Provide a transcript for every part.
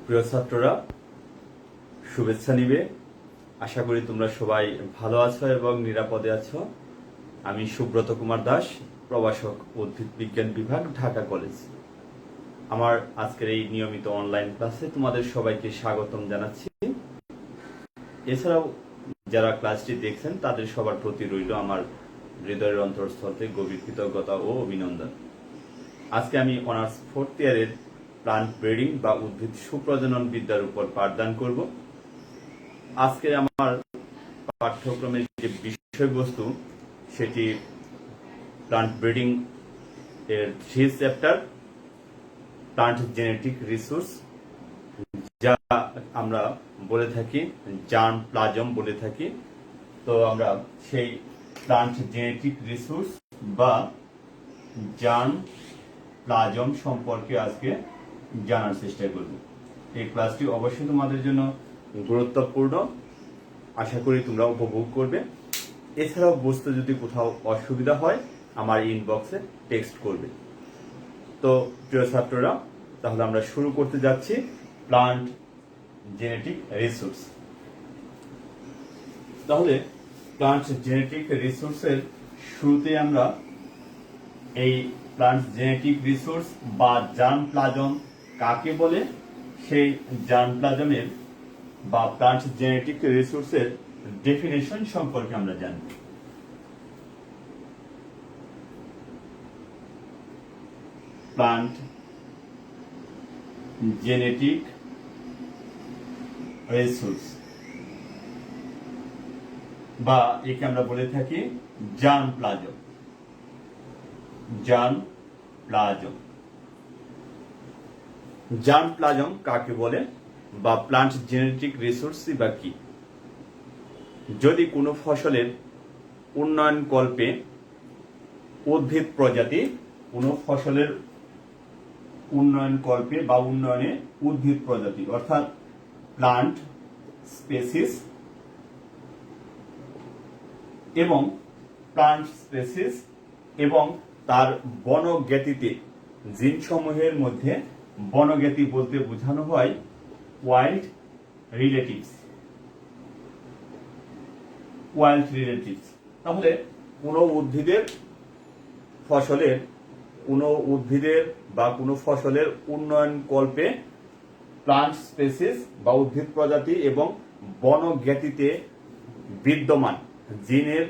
প্রিয় ছাত্ররা, শুভেচ্ছা নিবে। আশা করি তোমরা সবাই ভালো আছো এবং নিরাপদে আছো। আমি সুব্রত কুমার দাস, প্রভাষক, উদ্ভিদ বিজ্ঞান বিভাগ, ঢাকা কলেজ। আমার আজকের এই নিয়মিত অনলাইন ক্লাসে তোমাদের সবাইকে স্বাগতম জানাচ্ছি। এছাড়াও যারা ক্লাসটি দেখছেন তাদের সবার প্রতি রইল আমার হৃদয়ের অন্তঃস্থল থেকে গভীর কৃতজ্ঞতা ও অভিনন্দন। আজকে আমি অনার্স 4th ইয়ারের প্লান্ট ব্রিডিং বা উদ্ভিদ সুপ্রজনন বিদ্যার উপর পাঠদান করব। আজকে আমার পাঠ্যক্রমের যে বিষয়বস্তু সেটি প্লান্ট ব্রিডিং এর 3 চ্যাপ্টার, প্লান্ট জেনেটিক রিসোর্স, যা আমরা বলে থাকি জার্ম প্লাজম বলে থাকি। তো আমরা সেই প্লান্ট জেনেটিক রিসোর্স বা জার্ম প্লাজম সম্পর্কে আজকে জানার চেষ্টা করব। এই ক্লাসটি অবশ্যই তোমাদের জন্য গুরুত্বপূর্ণ, আশা করি তোমরা উপভোগ করবে। এছাড়াও বুঝতে যদি কোথাও অসুবিধা হয় আমার ইনবক্সে টেক্সট করবে। তো প্রিয় ছাত্ররা, তাহলে আমরা শুরু করতে যাচ্ছি প্লান্ট জেনেটিক রিসোর্স। তাহলে প্লান্ট জেনেটিক রিসোর্সের শুরুতে আমরা এই প্লান্ট জেনেটিক রিসোর্স বা জার্ম প্লাজম কাকে বলে সেই জার্ম প্লাজমের বা প্লান্ট জেনেটিক রিসোর্সের ডেফিনেশন সম্পর্কে আমরা জানব। প্লান্ট জেনেটিক রিসোর্স বা একে আমরা বলে থাকি germ plasm. Germ plasm germ plasm কাকে বলে বা প্লান্ট জেনেটিক রিসোর্স বা কি? যদি কোনো ফসলের উন্নয়ন কল্পে উদ্ভিদ প্রজাতি, কোনো ফসলের উন্নয়ন কল্পে বা উন্নয়নে উদ্ভিদ প্রজাতি অর্থাৎ প্লান্ট স্পেসিস এবং তার বনজ্ঞাতিতে জিনসমূহের মধ্যে বনজ্ঞাতি বলতে বোঝানো হয় ওয়াইল্ড রিলেটিভস। তাহলে কোনো উদ্ভিদের বা কোনো ফসলের উন্নয়ন কল্পে প্লান্ট স্পেসিস বা উদ্ভিদ প্রজাতি এবং বনজ্ঞাতিতে বিদ্যমান জিনের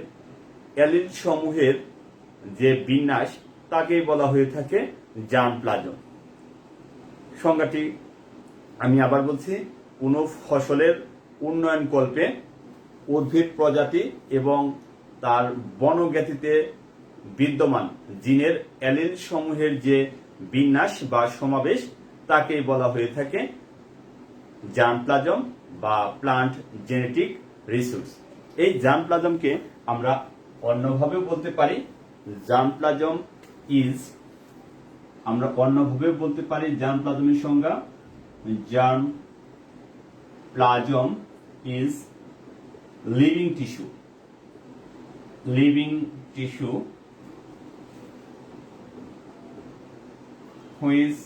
অ্যালিল সমূহের যে বিন্যাস তাকেই বলা হয়ে থাকে জার্ম প্লাজম। সংজ্ঞাটি আমি আবার বলছি, কোনো ফসলের উন্নয়ন কল্পে উদ্ভিদ প্রজাতি এবং তার বনজ্ঞাতিতে বিদ্যমান জিনের অ্যালিল সমূহের যে বিন্যাস বা সমাবেশ তাকেই বলা হয়ে থাকে জার্ম প্লাজম বা প্লান্ট জেনেটিক রিসোর্স। এই জার্ম প্লাজমকে আমরা অন্যভাবে বলতে পারি জার্ম প্লাজমের সংজ্ঞা germ plasm is living tissue which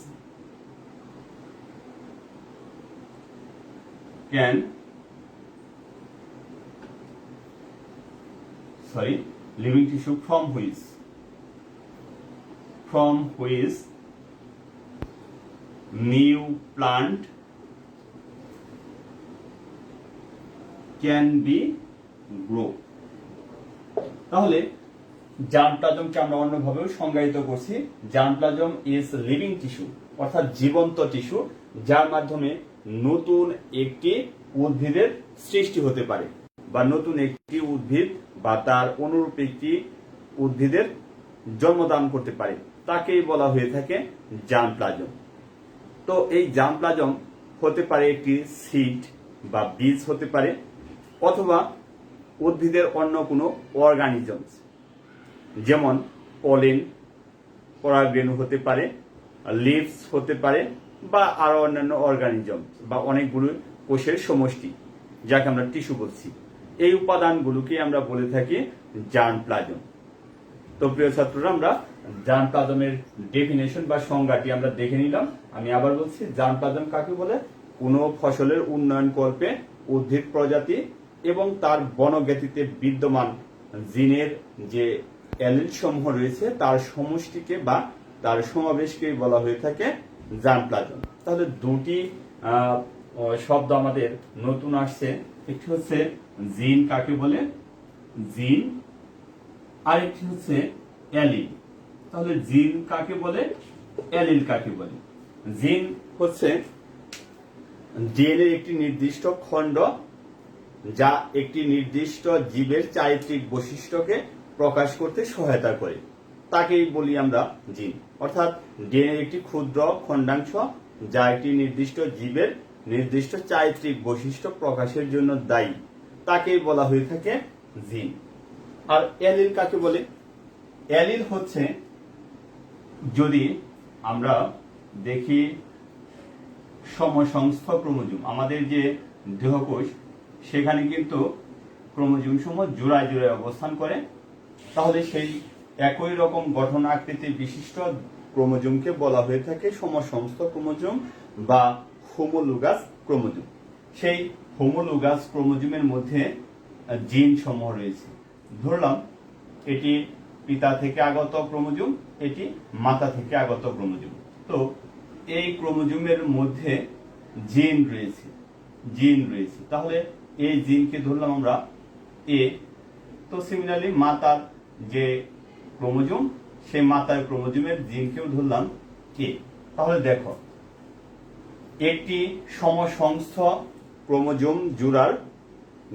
can living tissue from which new plant can be grow। তাহলে জার্ম প্লাজমকে আমরা অন্যভাবেও সংজ্ঞায়িত করছি germ plasm is living tissue অর্থাৎ জীবন্ত টিস্যু, যার মাধ্যমে নতুন একটি উদ্ভিদের সৃষ্টি হতে পারে বা নতুন একটি উদ্ভিদ বা তার অনুরূপ একটি উদ্ভিদের জন্মদান করতে পারে, তাকেই বলা হয়ে থাকে জার্ম প্লাজম। তো এই জার্ম প্লাজম হতে পারে একটি সিড বা বীজ হতে পারে, অথবা উদ্ভিদের অন্য কোনো অর্গানিজমস যেমন পলেন, পরাগরেণু হতে পারে, লিভস হতে পারে বা আরো অন্যান্য অর্গানিজম বা অনেকগুলো কোষের সমষ্টি, যাকে আমরা টিস্যু বলছি। এই উপাদানগুলোকে আমরা বলে থাকি জার্ম প্লাজম। তো প্রিয় ছাত্ররা, আমরা জার্ম প্লাজমের ডেফিনেশন বা সংজ্ঞাটি আমরা দেখে নিলাম। আমি আবার বলছি, জার্ম প্লাজম কাকে বলে? কোনো ফসলের উন্নয়নকল্পে উদ্ভিদ প্রজাতি এবং তার বনজ্ঞাতিতে বিদ্যমান জিনের যে অ্যালিল সমূহ রয়েছে তার সমষ্টিকে বা তার সমাবেশকে বলা হয়ে থাকে জার্মপ্লাজম। তাহলে দুটি শব্দ আমাদের নতুন আসছে, একটি হচ্ছে জিন কাকে বলে, জিন, আর একটি হচ্ছে অ্যালিল। তাহলে জিন কাকে বলে, অ্যালিল কাকে বলে? জিন হচ্ছে ডিএনএর একটি নির্দিষ্ট খণ্ড যা একটি নির্দিষ্ট জীবের চারিত্রিক বৈশিষ্ট্যকে প্রকাশ করতে সহায়তা করে, তাকেই বলি আমরা জিন। অর্থাৎ ডিএনএর একটি ক্ষুদ্র খণ্ডাংশ যা একটি নির্দিষ্ট জীবের নির্দিষ্ট চারিত্রিক বৈশিষ্ট্য প্রকাশের জন্য দায়ী, তাকেই বলা হয়ে থাকে জিন। আর অ্যালিল কাকে বলে? অ্যালিল হচ্ছে, যদি আমরা দেখি সমসংস্থ ক্রোমোজোম, আমাদের যে দেহকোষ সেখানে কিন্তু ক্রোমোজোম সমূহ জোড়ায় জোড়ায় অবস্থান করে, তাহলে সেই একই রকম গঠন আকৃতি বিশিষ্ট ক্রোমোজোমকে বলা হয়ে থাকে সমসংস্থ ক্রোমোজোম বা হোমোলোগাস ক্রোমোজোম। সেই হোমোলোগাস ক্রোমোজোমের মধ্যে জিন সমূহ রয়েছে। ধরলাম এটি পিতা থেকে আগত ক্রোমোজোম, এটি মাতা থেকে আগত ক্রোমোজোম। তো এই ক্রোমোজোমের মধ্যে জিন রয়েছে, তাহলে এই জিনকে ধরলাম আমরা এ। তো সিমিলারলি মাতার যে ক্রোমোজোম, সেই মাতার ক্রোমোজোমের জিনকেও ধরলাম কে। তাহলে দেখো, একটি সমসংস্থ ক্রোমোজোম জোড়ার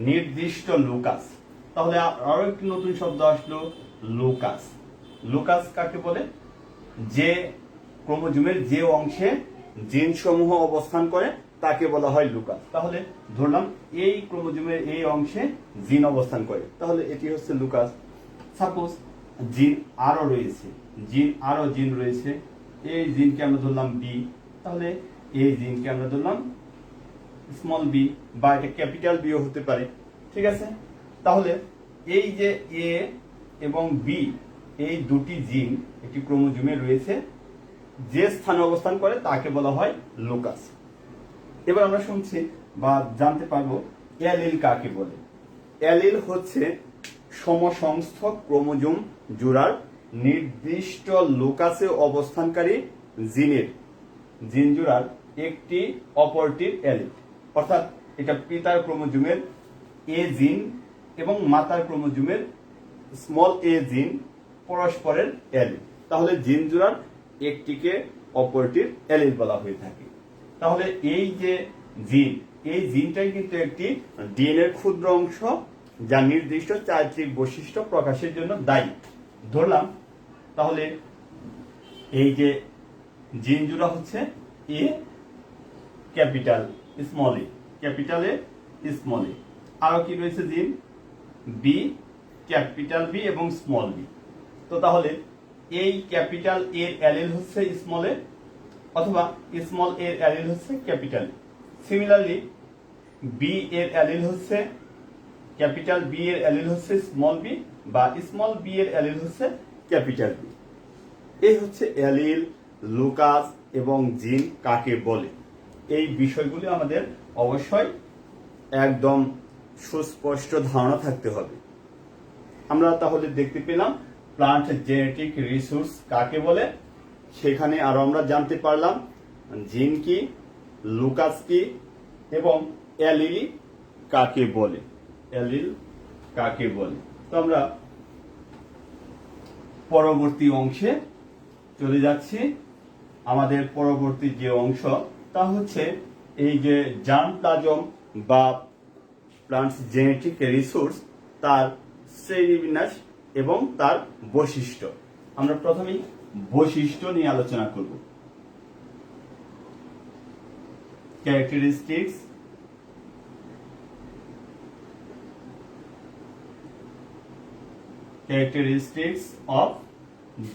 নির্দিষ্ট লুকাস। তাহলে আরো একটি নতুন শব্দ আসলো, লুকাস। লুকাস কাকে বলে? যে ক্রোমোজোমের যে অংশে জিন সমূহ অবস্থান করে তাকে বলা হয় লুকাস। তাহলে ধরলাম এই ক্রোমোজোমের এই অংশে জিন অবস্থান করে, তাহলে এটি হচ্ছে লুকাস। সাপোজ জিন আরো রয়েছে, এই জিনকে আমরা ধরলাম বি, তাহলে এই জিনকে আমরা ধরলাম স্মল বি, বা এটা ক্যাপিটাল বিও হতে পারে। ঠিক আছে, তাহলে এই যে এ এবং বি, এই দুটি জিন একটি ক্রোমোজোমে রয়েছে, যে স্থানে অবস্থান করে তাকে বলা হয় লুকাস। এবার আমরা শুনছি বা জানতে পারবো অ্যালিল কাকে বলে। অ্যালিল হচ্ছে সমসংস্থ ক্রোমোজোম জোড়ার নির্দিষ্ট লুকাসে অবস্থানকারী জিন জোড়ার একটি অপরটির অ্যালিল। অর্থাৎ এটা পিতার ক্রোমোজোমের এ জিন এবং মাতার ক্রোমোজোমের স্মল এ জিন পরস্পরের অ্যালিল। তাহলে জিন জোড়ার একটিকে অপরটির অ্যালিল বলা হয়ে থাকে। তাহলে এই যে জিন, এই জিনটাই কিন্তু একটি ডিএনএর ক্ষুদ্র অংশ যা নির্দিষ্ট চারিত্রিক বৈশিষ্ট্য প্রকাশের জন্য দায়ী। ধরলাম তাহলে এই যে জিন জোড়া হচ্ছে A capital small A, capital A small A. আরো কি রয়েছে জিন বি, ক্যাপিটাল বি এবং স্মল বি। তো তাহলে এই ক্যাপিটাল এর অ্যালিল হচ্ছে স্মল এ, অথবা স্মল এর অ্যালিল হচ্ছে ক্যাপিটাল। সিমিলারলি বি এর অ্যালিল হচ্ছে ক্যাপিটাল, বি এর অ্যালিল হচ্ছে স্মল বি, বা স্মল বি এর অ্যালিল হচ্ছে ক্যাপিটাল বি। এই হচ্ছে অ্যালিল, লুকাস এবং জিন কাকে বলে। এই বিষয়গুলি আমাদের অবশ্যই একদম সুস্পষ্ট ধারণা থাকতে হবে। আমরা তাহলে দেখতে পেলাম প্লান্ট জেনেটিক রিসোর্স কাকে বলে, সেখানে আরো আমরা জানতে পারলাম জিন কি, লুকাস কি এবং অ্যালিল কাকে বলে। তো আমরা পরবর্তী অংশে চলে যাচ্ছি। আমাদের পরবর্তী যে অংশ তা হচ্ছে এই যে জার্মপ্লাজম বা প্লান্টস জেনেটিক রিসোর্স, তার শ্রেণীবিন্যাস এবং তার বৈশিষ্ট্য। আমরা প্রথমেই বৈশিষ্ট্য নিয়ে আলোচনা করব। Characteristics of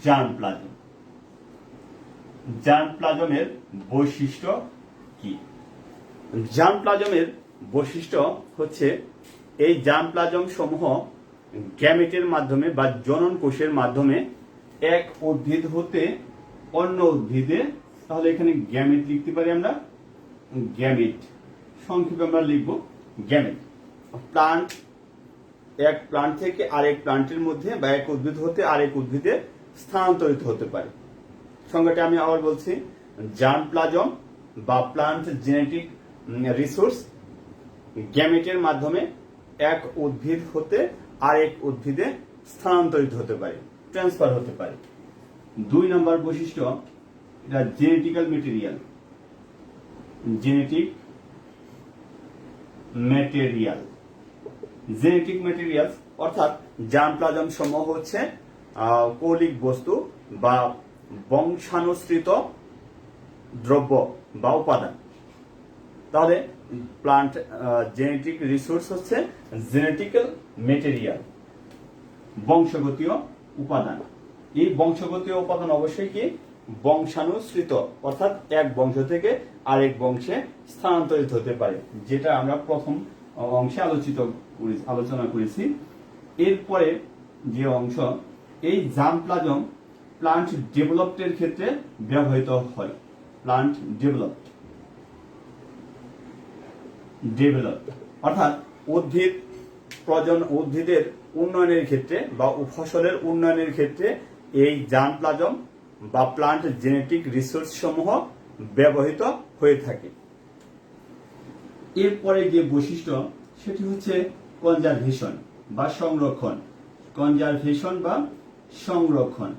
germplasm. জার্মপ্লাজমের বৈশিষ্ট্য কি? জার্মপ্লাজমের বৈশিষ্ট্য হচ্ছে এই জার্মপ্লাজম সমূহ গ্যামেটের মাধ্যমে বা জনন কোষের মাধ্যমে এক উদ্ভিদ হতে অন্য উদ্ভিদে, তাহলে এখানে গ্যামেট লিখতে পারি আমরা, গ্যামেট, সংক্ষেপে আমরা লিখব গ্যামেট। প্লান্ট, এক প্লান্ট থেকে আরেক প্লান্টের মধ্যে বা এক উদ্ভিদ হতে আরেক উদ্ভিদে স্থানান্তরিত হতে পারে। সংজ্ঞাটা আমি আবার বলছি, জার্মপ্লাজম বা প্লান্ট জেনেটিক রিসোর্স গ্যামেটের মাধ্যমে এক উদ্ভিদ হতে আরেক উদ্ভিদে স্থানান্তরিত হতে পারে, ট্রান্সফার হতে পারে। 2 নম্বর বৈশিষ্ট্য, এটা genetical material. Genetic material, genetic materials অর্থাৎ জার্মপ্লাজম সমূহ হচ্ছে কৌলিক বস্তু বা বংশানুসৃত দ্রব্য বা উপাদান। তাহলে প্লান্ট জেনেটিক রিসোর্স হচ্ছে জেনেটিক্যাল মেটেরিয়াল, বংশগতীয় উপাদান। এই বংশগতীয় উপাদান অবশ্যই কি বংশানুসৃত, অর্থাৎ এক বংশ থেকে আরেক বংশে স্থানান্তরিত হতে পারে, যেটা আমরা প্রথম অংশে আলোচনা করেছি। এরপরে যে অংশ, এই জার্মপ্লাজম প্লান্ট ডেভেলপমেন্টের ক্ষেত্রে ব্যবহৃত হয়। প্লান্ট ডেভেলপ অর্থাৎ উদ্ভিদের উন্নয়নের ক্ষেত্রে বা ফসলের উন্নয়নের ক্ষেত্রে এই জার্মপ্লাজম বা প্লান্ট জেনেটিক রিসোর্স সমূহ ব্যবহৃত হয়ে থাকে। এরপরে যে বৈশিষ্ট্য, সেটি হচ্ছে কনজারভেশন বা সংরক্ষণ। কনজারভেশন বা সংরক্ষণ,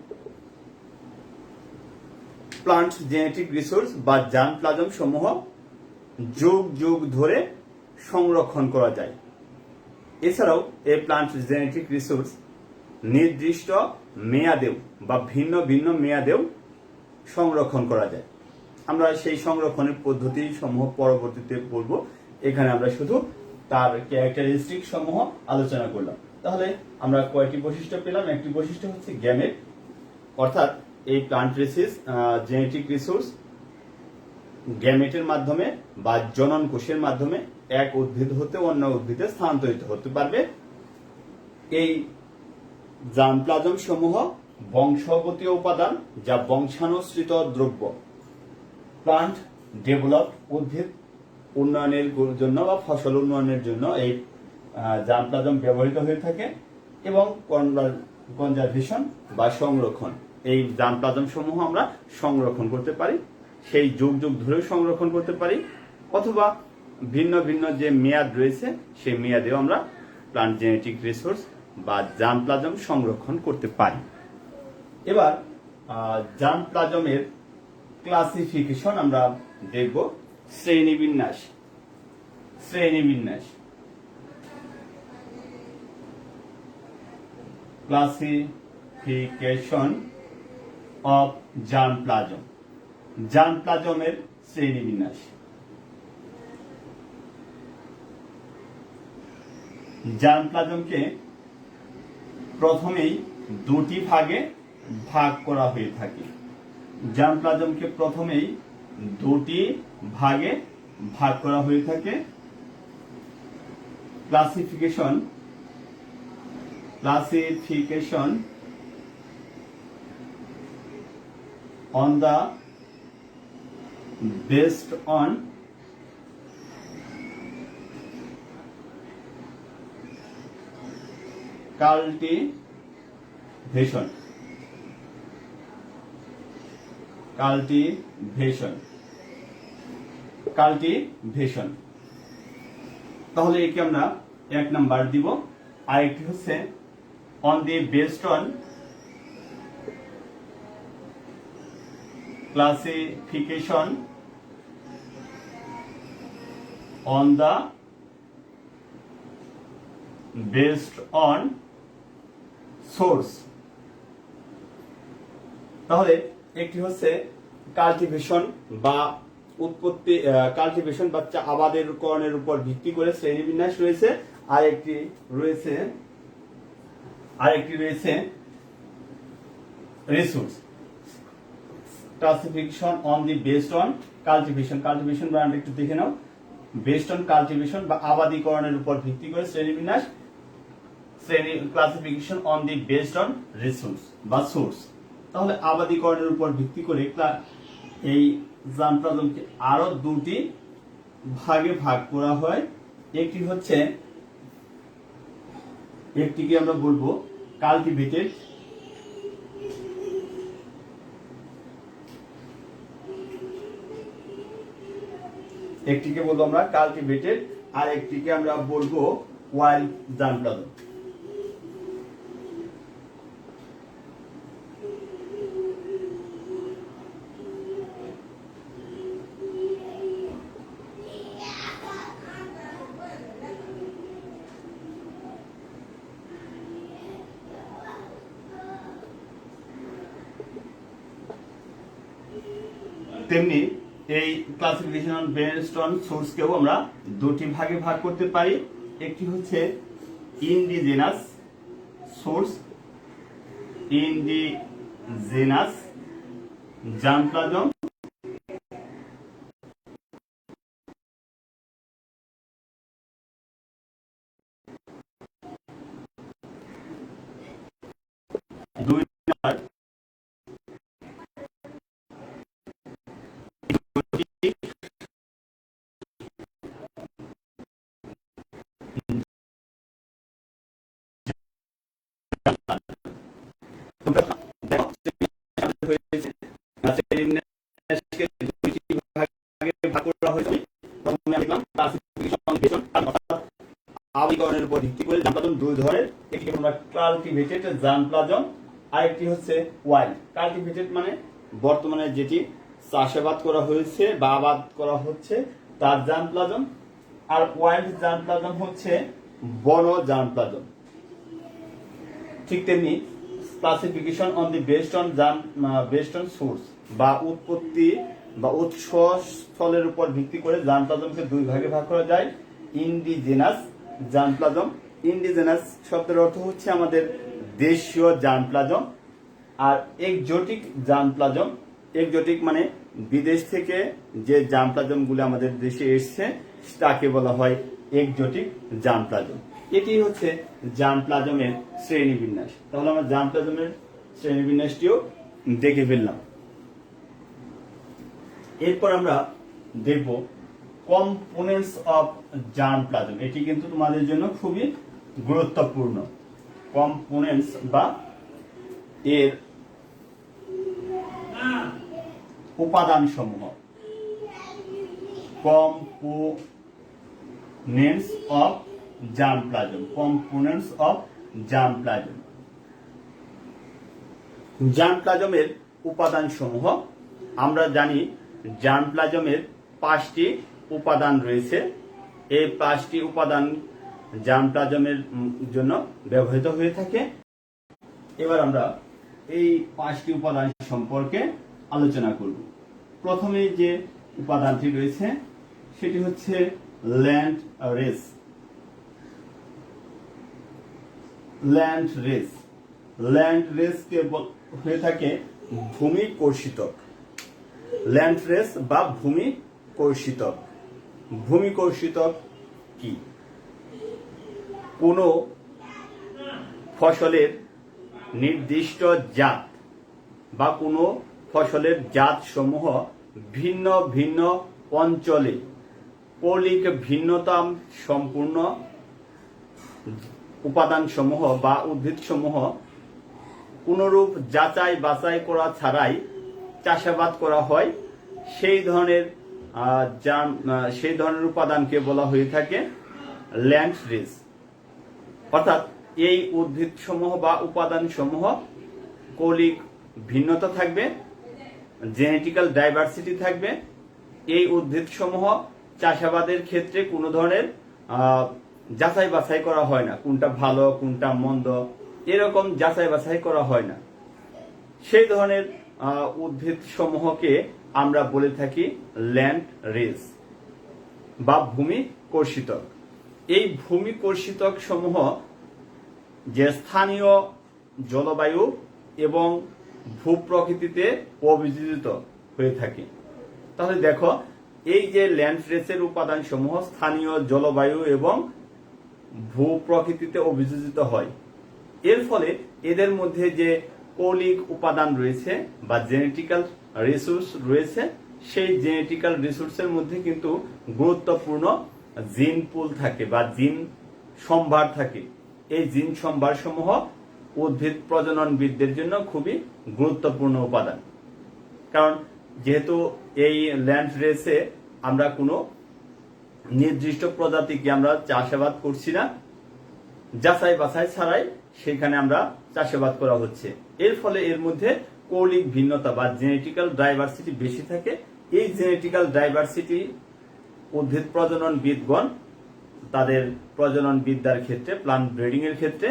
প্লান্ট জেনেটিক রিসোর্স বা জার্মপ্লাজম সমূহ যুগ যুগ ধরে সংরক্ষণ করা যায়। এছাড়াও এই প্লান্ট জেনেটিক রিসোর্স নির্দিষ্ট মেয়াদেও বা ভিন্ন ভিন্ন মেয়াদেও সংরক্ষণ করা যায়। আমরা সেই সংরক্ষণের পদ্ধতি সমূহ পরবর্তীতে পড়ব। এখানে আমরা শুধু তার ক্যারেক্টারিস্টিক সমূহ আলোচনা করলাম। তাহলে আমরা কয়টি বৈশিষ্ট্য পেলাম? একটি বৈশিষ্ট্য হচ্ছে গ্যামেট, অর্থাৎ এই প্লান্ট জেনেটিক রিসোর্স গ্যামেটের মাধ্যমে বা জনন কোষের মাধ্যমে এক উদ্ভিদ হতে অন্য উদ্ভিদে স্থানান্তরিত হতে পারবে। এই জার্মপ্লাজম সমূহ বংশগতীয় উপাদান যা বংশানুসৃত দ্রব্য। প্লান্ট ডেভেলপ, উদ্ভিদ উন্নয়নের জন্য বা ফসল উন্নয়নের জন্য এই জার্মপ্লাজম ব্যবহৃত হয়ে থাকে। এবং কনজারভেশন বা সংরক্ষণ, এই জার্মপ্লাজম সমূহ আমরা সংরক্ষণ করতে পারি, সেই যুগ যুগ ধরে সংরক্ষণ করতে পারি, অথবা ভিন্ন ভিন্ন যে মেয়াদ রয়েছে সেই মেয়াদেও আমরা প্লান্ট জেনেটিক রিসোর্স বা জার্মপ্লাজম সংরক্ষণ করতে পারি। এবার জার্মপ্লাজমের ক্লাসিফিকেশন আমরা দেখব। শ্রেণীবিন্যাস ক্লাসিফিকেশন অফ জার্মপ্লাজম, জার্মপ্লাজমের শ্রেণীবিন্যাস। জার্মপ্লাজমকে প্রথমেই দুটি ভাগে ভাগ করা হয়ে থাকে। জার্মপ্লাজমকে প্রথমেই দুটি ভাগে ভাগ করা হয়ে থাকে। Classification on the based on cultivation তাহলে একে আমরা 1 নাম্বার দিব। আরেকটি হচ্ছে on the based on classification on the based on source। তাহলে একটি হচ্ছে কাল্টিভেশন বা উৎপত্তি, কাল্টিভেশন বা আবাদের করণের উপর ভিত্তি করে শ্রেণীবিন্যাস রয়েছে। আরেকটি রয়েছে resource classification on the based on cultivation brand একটু দেখে নাও। বেসড অন কাল্টিভেশন বা আবাদীকরণের উপর ভিত্তি করে শ্রেণীবিন্যাস, classification on the based on resource বা সোর্স। তাহলে আবাদীকরণের উপর ভিত্তি করে এই জার্মপ্লাজমকে আরো দুটি ভাগে ভাগ করা হয়। একটি হচ্ছে, একটিকে আমরা বলবো কাল্টিভেটেড, একটিকে বলবো আমরা কাল্টিভেটেড, আর একটিকে আমরা বলবো ওয়াইল্ড জার্মপ্লাজম। তেমনি এই ক্লাসিফিকেশন বেসড অন সোর্সকেও আমরা দুটি ভাগে ভাগ করতে পারি। একটি হচ্ছে ইন্ডিজেনাস সোর্স, ইন্ডিজেনাস জার্মপ্লাজম, দুই নম্বর আবিগণের উপর ভিত্তি করে জার্মপ্লাজম দুই ধরনের, একটি আমরা কাল্টিভেটেড জার্মপ্লাজম, আরেকটি হচ্ছে ওয়াইল্ড। কাল্টিভেটেড মানে বর্তমানে যেটি চাষাবাদ করা হয়েছে বা আবাদ করা হচ্ছে তার জার্মপ্লাজম, আর ওয়াইল্ড জার্মপ্লাজম হচ্ছে বন জার্মপ্লাজম। ঠিক তেমনি classification on the based on source বা উৎপত্তি বা উৎসস্থলের উপর ভিত্তি করে জার্মপ্লাজমকে দুই ভাগে ভাগ করা যায়। ইন্ডিজেনাস জার্মপ্লাজম, ইন্ডিজেনাস শব্দের অর্থ হচ্ছে আমাদের দেশীয় জার্মপ্লাজম, আর এক্সোটিক জার্মপ্লাজম, এক্সোটিক মানে বিদেশ থেকে যে জার্মপ্লাজমগুলো আমাদের দেশে এসছে তাকে বলা হয় এক্সোটিক জার্মপ্লাজম। এটি হচ্ছে জার্মপ্লাজমের শ্রেণীবিন্যাস। তাহলে আমরা জার্মপ্লাজমের শ্রেণীবিন্যাসটিও দেখে ফেললাম। এরপর আমরা দেখব কম্পোনেন্টস অফ জার্মপ্লাজম। এটি কিন্তু তোমাদের জন্য খুবই গুরুত্বপূর্ণ। কম্পোনেন্টস বা এর উপাদান সমূহ, components of germplasm, components of germplasm. জার্মপ্লাজমের উপাদান সমূহ আমরা জানি জার্মপ্লাজমের 5টি উপাদান রয়েছে। এই 5টি উপাদান জার্মপ্লাজমের জন্য ব্যবহৃত হয়ে থাকে। এবার আমরা এই 5টি উপাদান সম্পর্কে আলোচনা করব। প্রথমে যে উপাদানটি রয়েছে সেটি হচ্ছে land race. Land race, land রেসকে হয়ে থাকে ভূমি কর্ষিতক। ল্যান্ড রেস বা ভূমি কর্ষিতক। ভূমি কর্ষিতক কি? কোনো ফসলের নির্দিষ্ট জাত বা কোনো ফসলের জাত সমূহ ভিন্ন ভিন্ন অঞ্চলে কৌলিক ভিন্নতা সম্পূর্ণ উপাদান সমূহ বা উদ্ভিদ সমূহ কোনরূপ যাচাই বাছাই করা ছাড়াই চাষাবাদ করা হয়, সেই ধরনের উপাদানকে বলা হয়ে থাকে ল্যান্ড রেস। অর্থাৎ এই উদ্ভিদ সমূহ বা উপাদান সমূহ কৌলিক ভিন্নতা থাকবে, জেনেটিক্যাল ডাইভার্সিটি থাকবে। এই উদ্ভিদ সমূহ চাষাবাদের ক্ষেত্রে কোনো ধরনের যাচাই বাছাই করা হয় না, কোনটা ভালো কোনটা মন্দ এরকম যাচাই বাছাই করা হয় না। সেই ধরনের উদ্ভিদ সমূহকে আমরা বলে থাকি ল্যান্ড রেস বা ভূমি কর্ষিতক। এই ভূমি কর্ষিতক সমূহ যে স্থানীয় জলবায়ু এবং ভূপ্রকৃতিতে অভিযোজিত হয়ে থাকে। তাহলে দেখো এই যে ল্যান্ড রেসের উপাদান সমূহ স্থানীয় জলবায়ু এবং ভূপ্রকৃতিতে অভিযোজিত হয়। এর ফলে এদের মধ্যে যে কৌলিক উপাদান রয়েছে বা জেনেটিক্যাল রিসোর্স রয়েছে সেই জেনেটিক্যাল রিসোর্সের মধ্যে কিন্তু গুরুত্বপূর্ণ জিন পুল থাকে বা জিন সম্ভার থাকে। এই জিন সম্ভার সমূহ উদ্ভিদ প্রজননবিদদের জন্য খুবই গুরুত্বপূর্ণ উপাদান। কারণ যেহেতু এই ল্যান্ড রেসে আমরা কোনো নির্দিষ্ট প্রজাতিকে আমরা চাষাবাদ করছি না, যাচাই বাছাই ছাড়াই সেখানে আমরা চাষাবাদ করা হচ্ছে। এর ফলে এর মধ্যে কৌলিক ভিন্নতা বা জেনেটিক্যাল ডাইভার্সিটি বেশি থাকে। এই জেনেটিক্যাল ডাইভার্সিটি উদ্ভিদ প্রজননবিদগণ তাদের প্রজনন বিদ্যার ক্ষেত্রে, প্লান্ট ব্রিডিং এর ক্ষেত্রে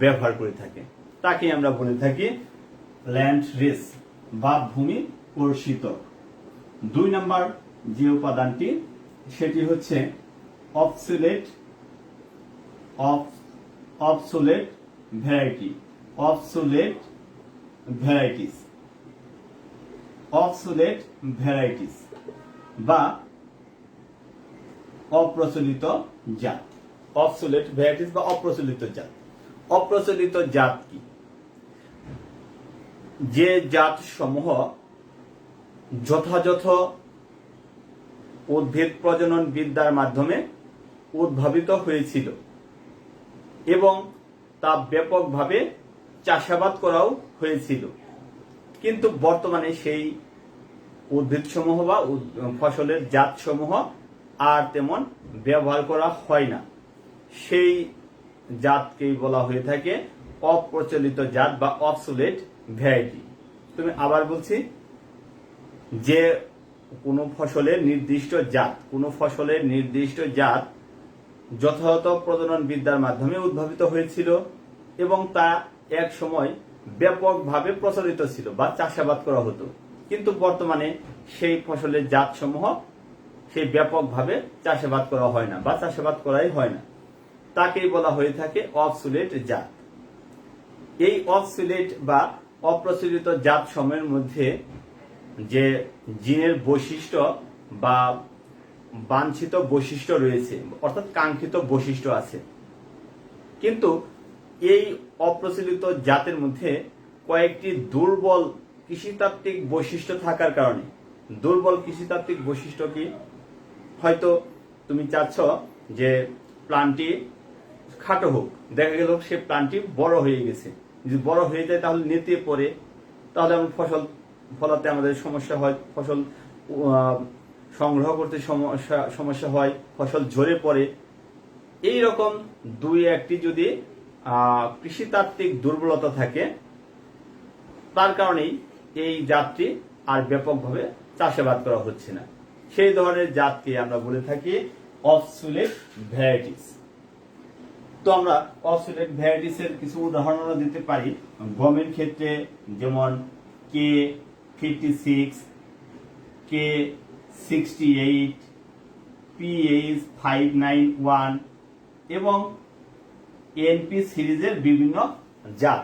ব্যবহার করে থাকে। তাকে আমরা বলে থাকি ল্যান্ড রেস বা ভূমি কর্ষিত। 2 নম্বর যে উপাদানটি সেটি হচ্ছে অবসোলেট ভ্যারাইটি, অবসোলেট ভ্যারাইটিস বা অপ্রচলিত জাত। অবসোলেট ভ্যারাইটিস বা অপ্রচলিত জাত। অপ্রচলিত জাত কি? যে জাত সমূহ যথাযথ উদ্ভিদ প্রজনন বিদ্যার মাধ্যমে উদ্ভাবিত হয়েছিল এবং তা ব্যাপকভাবে চাষাবাদ করাও হয়েছিল, কিন্তু বর্তমানে সেই উদ্ভিদ সমূহ বা ফসলের জাত সমূহ আর তেমন ব্যবহার করা হয় না। সেই জাতকেই বলা হয়ে থাকে অপ্রচলিত জাত বা অবসোলেট ভ্যারাইটি। তুমি আবার বলছি, যে কোনো ফসলের নির্দিষ্ট জাত যথাযথ প্রজনন বিদ্যার মাধ্যমে উদ্ভাবিত হয়েছিল এবং তা এক সময় ব্যাপকভাবে প্রচলিত ছিল বা চাষাবাদ করা হতো, কিন্তু বর্তমানে সেই ফসলের জাত সমূহ সেই ব্যাপকভাবে চাষাবাদ করা হয় না বা চাষাবাদ করাই হয় না। তাকেই বলা হয়ে থাকে অবসোলেট জাত। এই অবসোলেট বা অপ্রচলিত জাত সমূহের মধ্যে যে জিনের বৈশিষ্ট্য বা বাঞ্ছিত বৈশিষ্ট্য রয়েছে, অর্থাৎ কাঙ্ক্ষিত বৈশিষ্ট্য আছে, কিন্তু এই অপ্রচলিত জাতের মধ্যে কয়েকটি দুর্বল কৃষিতাত্ত্বিক বৈশিষ্ট্য থাকার কারণে। দুর্বল কৃষিতাত্ত্বিক বৈশিষ্ট্য কি? হয়তো তুমি চাচ্ছ যে প্লান্টটি খাটো হোক, দেখা গেল সে প্লান্টটি বড় হয়ে গেছে। যদি বড় হয়ে যায় তাহলে নেতিয়ে পড়ে, তাহলে আমরা ফসল ফলাতে আমাদের সমস্যা হয়, ফসল সংগ্রহ করতে সমস্যা হয়, ফসল ঝরে পড়ে। এই রকম 2-1টি যদি কৃষিতাত্ত্বিক দুর্বলতা থাকে, তার কারণেই এই জাতটি আর ব্যাপকভাবে চাষাবাদ করা হচ্ছে না। সেই ধরনের জাতকে আমরা বলে থাকি অবসোলেট ভ্যারাইটিস। তো আমরা অবসোলেট ভ্যারাইটিস এর কিছু উদাহরণ দিতে পারি। গমের ক্ষেত্রে যেমন K56, K68, PH591 এবং NP সিরিজের বিভিন্ন জাত,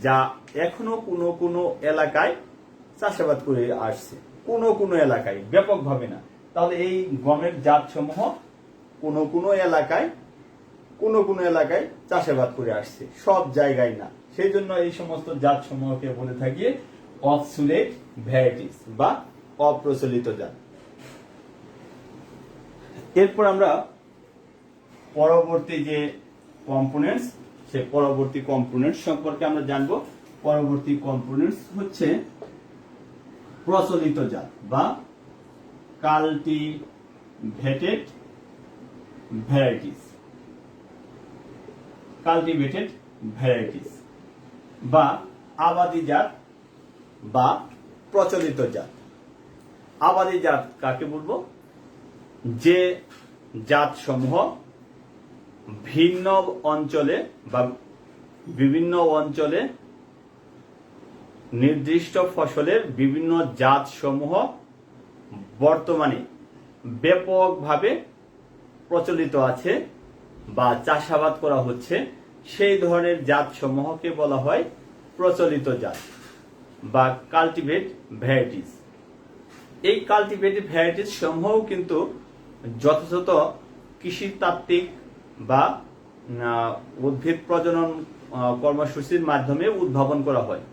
যা এখনো কোনো এলাকায় চাষাবাদ করে আসছে, কোনো এলাকায়, ব্যাপকভাবে না। তাহলে এই গমের জাত সমূহ কোনো এলাকায় চাষাবাদ করে আসছে, সব জায়গায় না। সেই জন্য এই সমস্ত জাত সমূহকে বলে থাকি অবসোলেট ভ্যারাইটিস বা অপ্রচলিত জাত। এরপর আমরা পরবর্তী যে কম্পোনেন্টস, সে পরবর্তী কম্পোনেন্টস সম্পর্কে আমরা জানবো। পরবর্তী কম্পোনেন্টস হচ্ছে প্রচলিত জাত বা কাল্টিভেটেড ভ্যারাইটিস বা আবাদি জাত বা প্রচলিত জাত। আবাদি জাত কাকে বলবো? যে জাত সমূহ ভিন্ন অঞ্চলে বা বিভিন্ন অঞ্চলে নির্দিষ্ট ফসলের বিভিন্ন জাত সমূহ বর্তমানে ব্যাপকভাবে প্রচলিত আছে বা চাষাবাদ করা হচ্ছে, সেই ধরনের জাত সমূহকে বলা হয় প্রচলিত জাত বা কাল্টিভেট ভ্যারাইটিস। এই কাল্টিভেটেড ভ্যারাইটিস সমূহ কিন্তু যথাযথ কৃষিতাত্ত্বিক বা উদ্ভিদ প্রজনন কর্মসূচির মাধ্যমে উদ্ভাবন করা হয়।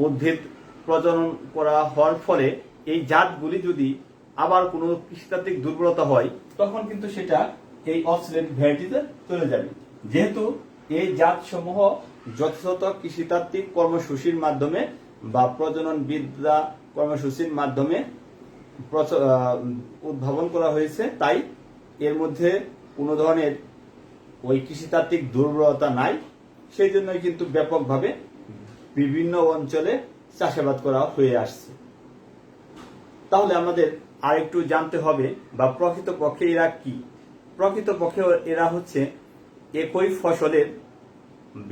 উদ্ভিদ প্রজনন করা হওয়ার ফলে এই জাতগুলি যদি আবার কোনো কৃষিতাত্ত্বিক দুর্বলতা হয়, তখন কিন্তু সেটা এই অক্সিলেট ভ্যারাইটিতে চলে যাবে। যেহেতু এই জাতসমূহ যথাযথ কৃষিতাত্ত্বিক কর্মসূচির মাধ্যমে বা প্রজনন বিদ্যা কর্মসূচির মাধ্যমে উদ্ভাবন করা হয়েছে, তাই এর মধ্যে কোনো ধরনের ওই কৃষিতাত্ত্বিক দুর্বলতা নাই। সেই জন্যই কিন্তু ব্যাপকভাবে বিভিন্ন অঞ্চলে চাষাবাদ করা হয়ে আসছে। তাহলে আমাদের আরেকটু জানতে হবে বা প্রকৃতপক্ষে এরা কি। প্রকৃতপক্ষে এরা হচ্ছে একই ফসলের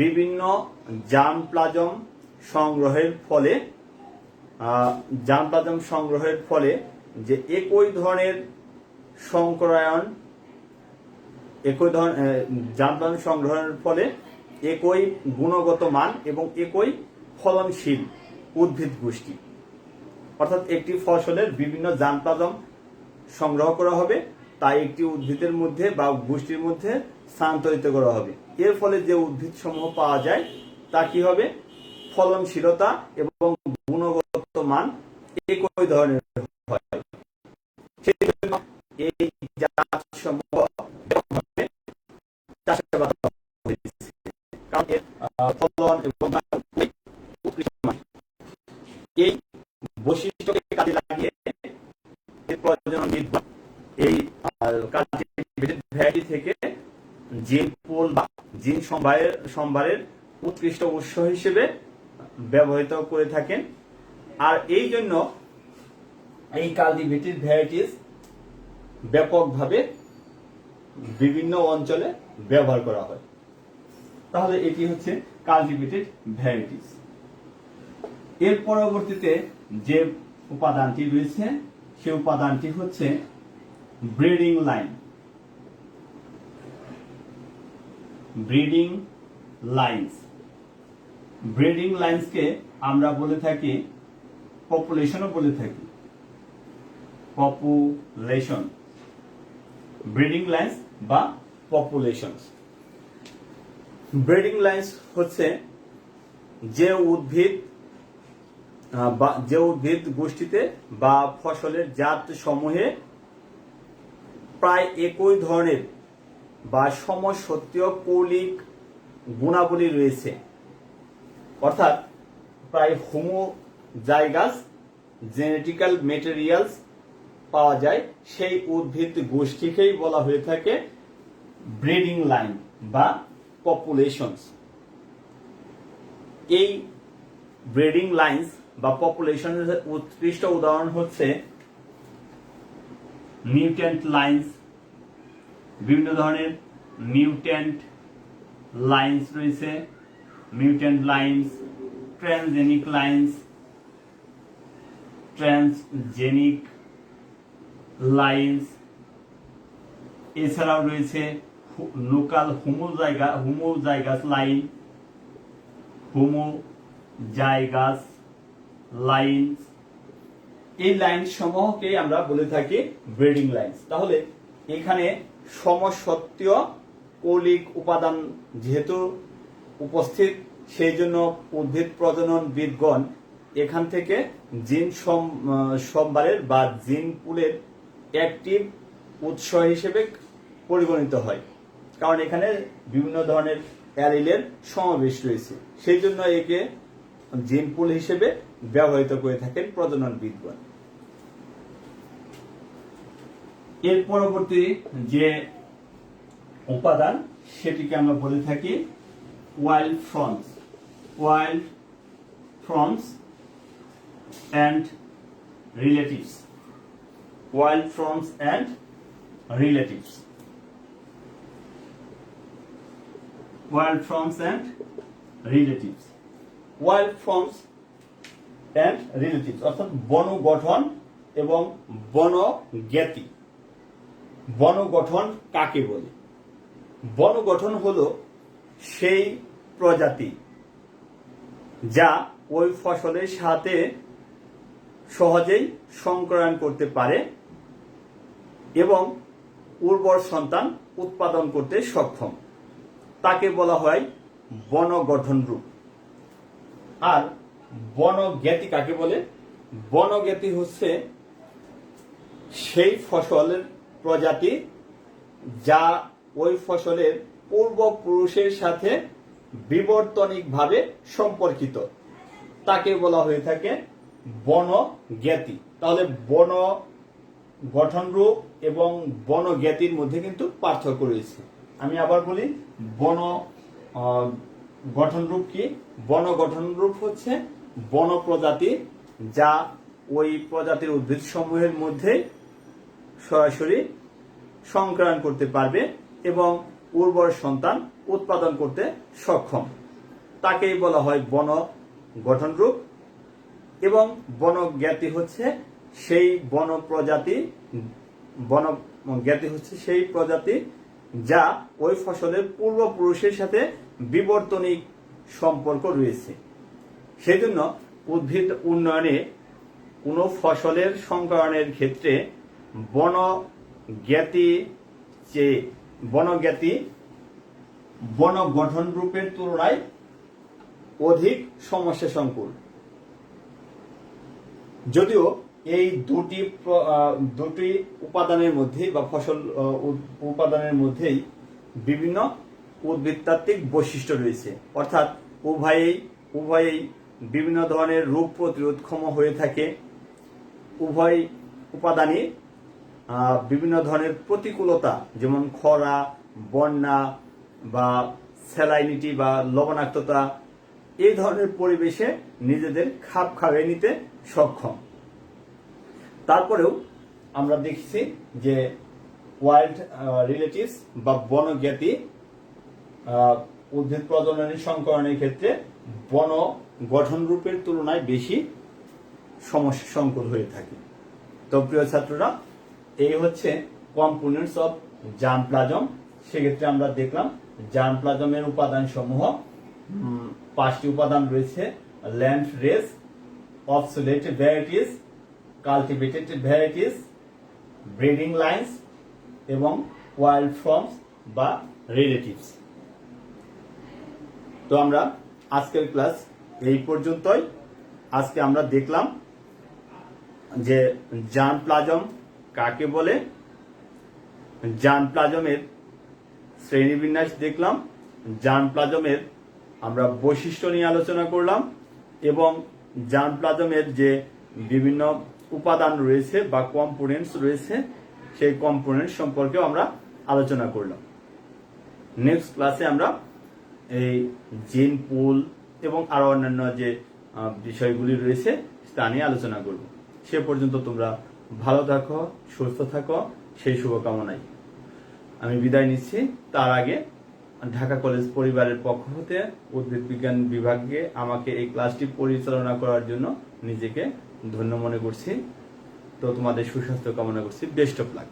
বিভিন্ন জার্মপ্লাজম সংগ্রহের ফলে যে একই ধরনের সংকরায়ন, জার্মপ্লাজম সংগ্রহের ফলে একই গুণগত মান এবং একই ফলনশীল উদ্ভিদ গোষ্ঠী, অর্থাৎ একটি ফসলের বিভিন্ন জার্মপ্লাজম সংগ্রহ করা হবে, তাই একটি উদ্ভিদের মধ্যে বা গোষ্ঠীর মধ্যে স্থানান্তরিত করা হবে। এর ফলে যে উদ্ভিদ সমূহ পাওয়া যায় তা কি হবে, ফলনশীলতা এবং গুণগত মান একই ধরনের হয়। সেই জন্য এই জাতসমূহ চাষাবাদ করা হয়েছে, কারণ এর ফলন এবং এই বৈশিষ্ট্যকে কাজে লাগিয়ে এই কাল্টিভেটেড ভ্যারাইটি থেকে জিন পুল বা জিন সম্ভারের উৎকৃষ্ট উৎস হিসেবে ব্যবহৃত করে থাকেন। আর এই জন্য এই কাল্টিভেটেড ভ্যারাইটিস ব্যাপকভাবে বিভিন্ন অঞ্চলে ব্যবহার করা হয়। তাহলে এটি হচ্ছে কাল্টিভেটেড ভ্যারাইটিস। এর পরবর্তীতে যে উপাদানটি রয়েছে সেই উপাদানটি হচ্ছে breeding line. Breeding lines, breeding লাইন্সকে আমরা বলে থাকি পপুলেশনও বলে থাকি, পপুলেশন, ব্রিডিং লাইন্স বা পপুলেশন। ব্রিডিং লাইন্স হচ্ছে যে উদ্ভিদ গোষ্ঠীতে বা ফসলের জাত সমূহে প্রায় একই ধরনের বা সমসত্ত্বীয় কৌলিক গুণাবলী রয়েছে, অর্থাৎ প্রায় হোমোজাইগাস জেনেটিক্যাল মেটেরিয়ালস পাওয়া যায়, সেই উদ্ভিদ গোষ্ঠীকেই বলা হয়ে থাকে ব্রিডিং লাইন বা পপুলেশনস। এই ব্রিডিং লাইন্স বা পপুলেশনের উৎকৃষ্ট উদাহরণ হচ্ছে মিউট্যান্ট লাইন্স। বিভিন্ন ধরনের মিউট্যান্ট লাইন্স রয়েছে, mutant lines, transgenic lines, transgenic lines. এছাড়াও রয়েছে local homozygous line, homozygous lines. এই লাইন সমূহকে আমরা বলে থাকি ব্রিডিং লাইন্স। তাহলে এখানে সমসত্ত্বীয় কৌলিক উপাদান যেহেতু উপস্থিত, সেই জন্য উদ্ভিদ প্রজনন বিদগণ এখান থেকে জিন সম্ভারের বা জিন পুলের অ্যাক্টিভ উৎস হিসেবে পরিগণিত হয়, কারণ এখানে বিভিন্ন ধরনের অ্যালিলের সমাবেশ রয়েছে। সেই জন্য একে জিন পুল হিসেবে ব্যবহৃত করে থাকেন প্রজননবিদগণ। এর পরবর্তী যে উপাদান সেটিকে আমরা বলে থাকি wild fronts. Wild fronts and relatives. Wild fronts and relatives. Wild fronts and relatives. Wild fronts and relatives অর্থাৎ বনগঠন এবং বনজ্ঞাতি। বনগঠন কাকে বলে? বনগঠন হলো সেই প্রজাতি যা ওই ফসলের সাথে সহজেই সংকরায়ন করতে পারে এবং উর্বর সন্তান উৎপাদন করতে সক্ষম, তাকে বলা হয় বনগঠন রূপ। আর বনজ্ঞাতি কাকে বলে? বনজ্ঞাতি হচ্ছে সেই ফসলের প্রজাতি যা ওই ফসলের পূর্বপুরুষের সাথে বিবর্তনিকভাবে সম্পর্কিত, তাকে বলা হয়ে থাকে বনজ্ঞাতি। তাহলে বন গঠনরূপ এবং বনজ্ঞাতির মধ্যে কিন্তু পার্থক্য রয়েছে। আমি আবার বলি, বন গঠনরূপ কি? বন গঠনরূপ হচ্ছে বন প্রজাতি যা ওই প্রজাতির উদ্ভিদ সমূহের মধ্যে সরাসরি সংক্রমণ করতে পারবে এবং উর্বর সন্তান উৎপাদন করতে সক্ষম, তাকেই বলা হয় বন গঠনরূপ। এবং বনজ্ঞাতি হচ্ছে সেই বনজ্ঞাতি হচ্ছে সেই প্রজাতি যা ওই ফসলের পূর্বপুরুষের সাথে বিবর্তনিক সম্পর্ক রয়েছে। সেই জন্য উদ্ভিদ উন্নয়নে কোনো ফসলের সংকরণের ক্ষেত্রে বনজ্ঞাতি বন গঠন রূপের তুলনায় অধিক সমস্যা সংকুল। যদিও এই দুটি উপাদানের মধ্যে বা ফসল উপাদানের মধ্যেই বিভিন্ন উদ্ভিদতাত্ত্বিক বৈশিষ্ট্য রয়েছে, অর্থাৎ উভয়েই বিভিন্ন ধরনের রোগ প্রতিরোধক্ষম হয়ে থাকে। উভয় উপাদানই বিভিন্ন ধরনের প্রতিকূলতা, যেমন খরা, বন্যা বা স্যালাইনিটি বা লবণাক্ততা, এই ধরনের পরিবেশে নিজেদের খাপ খাইয়ে নিতে সক্ষম। তারপরেও আমরা দেখছি যে ওয়াইল্ড রিলেটিভস বা বনজ্ঞাতি উদ্ভিদ প্রজননের সংকরণের ক্ষেত্রে বন গঠন রূপের তুলনায় বেশি সমস্যা সংকুল হয়ে থাকে। তো প্রিয় ছাত্ররা, এই হচ্ছে কম্পোনেন্টস অফ জার্মপ্লাজম। সেক্ষেত্রে আমরা দেখলাম জার্মপ্লাজমের উপাদান সমূহ 5টি উপাদান রয়েছে: land race, obsoleted varieties, cultivated varieties, breeding lines এবং ওয়াইল্ড ফর্মস বা রিলেটিভস। তো আমরা আজকের ক্লাস এই পর্যন্তই। আজকে আমরা দেখলাম যে জার্মপ্লাজম কাকে বলে, জার্মপ্লাজমের শ্রেণীবিন্যাস দেখলাম, জার্মপ্লাজমের আমরা বৈশিষ্ট্য নিয়ে আলোচনা করলাম এবং জার্মপ্লাজমের যে বিভিন্ন উপাদান রয়েছে বা কম্পোনেন্টস রয়েছে সেই কম্পোনেন্ট সম্পর্কেও আমরা আলোচনা করলাম। নেক্সট ক্লাসে আমরা এই জিন পুল এবং আরো অন্যান্য যে বিষয়গুলি রয়েছে তা নিয়ে আলোচনা করব। সে পর্যন্ত তোমরা ভালো থাকো, সুস্থ থাকো, সেই শুভকামনায় আমি বিদায় নিচ্ছি। তার আগে ঢাকা কলেজ পরিবারের পক্ষ হতে উদ্ভিদ বিজ্ঞান বিভাগে আমাকে এই ক্লাসটি পরিচালনা করার জন্য নিজেকে ধন্য মনে করছি। তো তোমাদের সুস্বাস্থ্য কামনা করছি। Best of luck.